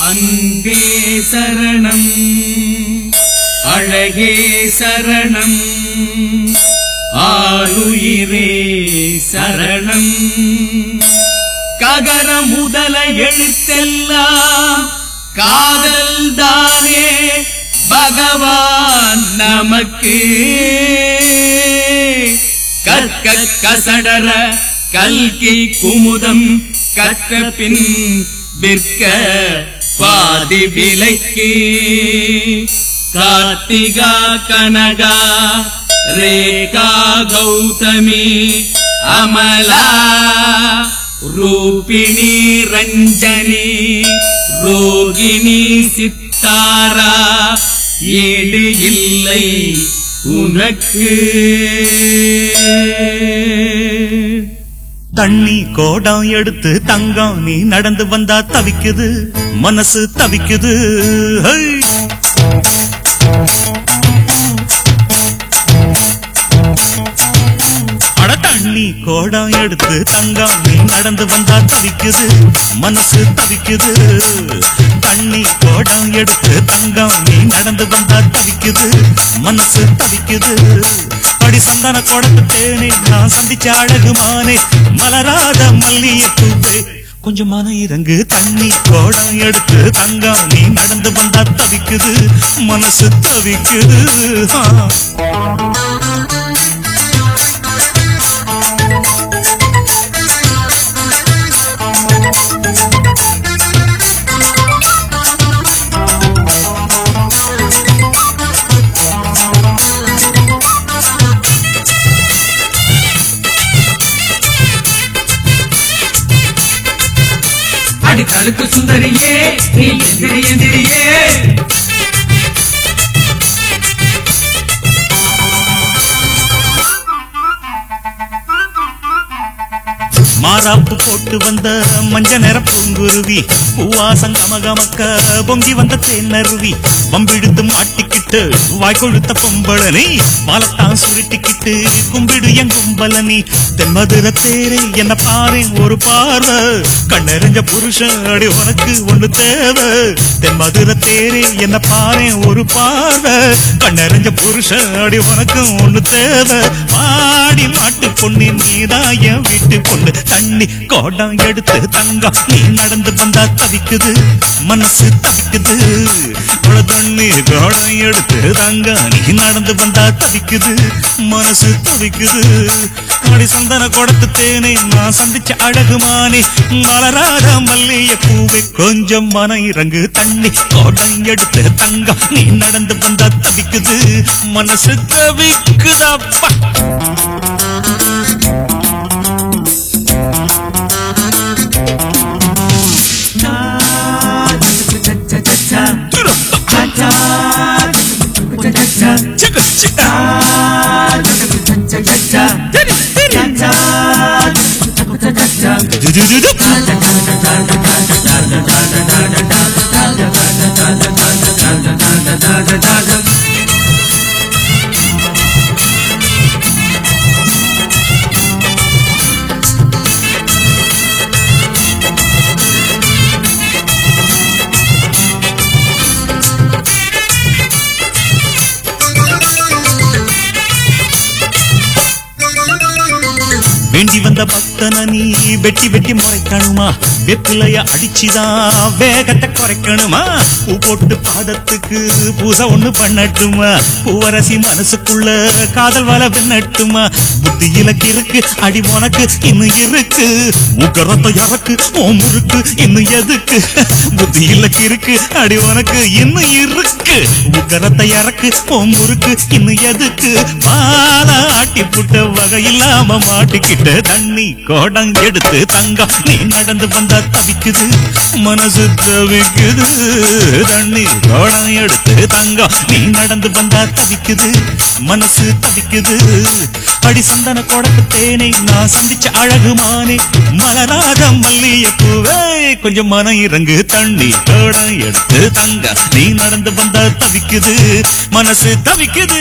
அன்பே சரணம் அழகே சரணம் ஆளுயிரே சரணம் ககர முதல எழுத்தெல்லாம் காதல் தானே பகவான் நமக்கு கற்க கசடர கல்கி குமுதம் கற்ற பின் விற்க பாதி விலைக்கு கார்த்திகா கனகா ரேகா கௌதமி அமலா ரூபிணி ரஞ்சனி ரோகிணி சித்தாரா ஈடு இல்லை உனக்கு. தண்ணி கோடம் எடுத்து தங்கம் நீ நடந்து வந்தா தவிக்குது மனசு தவிக்குது. தண்ணி கோடம் எடுத்து தங்கம் நீ நடந்து வந்தா தவிக்குது மனசு தவிக்குது. தண்ணி கோடம் எடுத்து தங்கம் நீ நடந்து வந்தா தவிக்குது மனசு தவிக்குது. அடி சந்தன கொடத்து தேனே நான் சந்திச்ச அழகுமானே மலராத மல்லிகை பூவே கொஞ்சம் மன இறங்கு. தண்ணி கோடம் எடுத்து தங்கம் நீ நடந்து வந்தா தவிக்குது மனசு தவிக்குது. தடுக்கு சுந்தரியே நீ எந்திரி எந்திரியே மாறாப்பு போட்டு வந்த மஞ்ச நிற பூங்குருவி பூவாசம் கமகமக்க பொங்கி வந்த தேனருவி வம்பிடுத்து மாட்டிக்கிட்டு வாய் கொழுத்த பொம்பளனி மாலத்தான் சுருட்டிக்கிட்டு கும்பிடு என் கும்பலனி. தென்மதுர தேரே என்ன பாரு ஒரு பார்வை கண்ணெறிஞ்ச புருஷன் அடி உனக்கு ஒண்ணு தேவை. தென்மதுர தேரே என்ன பாரு ஒரு பார்வை கண்ணெறிஞ்ச புருஷன் அடி உனக்கு ஒண்ணு தேவை. பாடி மாட்டு பொண்ணு நீதான் என் வீட்டு பொண்ணு. தண்ணி கோடம் எடுத்து தங்கம் நீ நடந்து வந்தா தவிக்குது மனசு தவிக்குது. தண்ணி கோடம் எடுத்து தங்கம் நீ நடந்து வந்தா தவிக்குது மனசு தவிக்குது. அடி சந்தன கொடத்து தேனே நான் சந்திச்ச அழகுமானே மலராத மல்லிகை பூவே கொஞ்சம் மன இறங்கு. தண்ணி கோடம் எடுத்து தங்கம் நீ நடந்து வந்தா தவிக்குது மனசு தவிக்குதப்பா. வேண்டி வந்த பக்தன நீ வெட்டி வெட்டி முறைக்கணுமா வெப்பிலைய அடிச்சுதான் வேகத்தை குறைக்கணுமா. பூ போட்டு பாதத்துக்கு பூசை ஒண்ணு பண்ணட்டுமா பூவரசி மனசுக்குள்ள காதல் வலை பின்னட்டுமா. புத்தியில கிறுக்கு அடி உனக்கு இன்னும் இருக்கு உக்கரத்தை இறக்கு ஓம் இருக்கு இன்னும் எதுக்கு. புத்தியில கிறுக்கு அடி உனக்கு இன்னும் இருக்கு உக்கரத்தை இறக்கு ஓம் இருக்கு இன்னும் எதுக்கு. பால ஆட்டி புட்ட வகை இல்லாம மாட்டிக்கிட்ட தண்ணி கோடம் எடுத்து தங்கம் நீ நடந்து வந்தா தவிக்குது மனசு தவிக்குது. தண்ணி கோடம் எடுத்து தங்கம் நீ நடந்து வந்தா தவிக்குது மனசு தவிக்குது. அடி சந்தன கொடத்து தேனை நான் சந்திச்ச அழகுமானே மலராத மல்லிகை பூவே கொஞ்சம் மன இறங்கு. தண்ணி கோடம் எடுத்து தங்கம் நீ நடந்து வந்தா தவிக்குது மனசு தவிக்குது.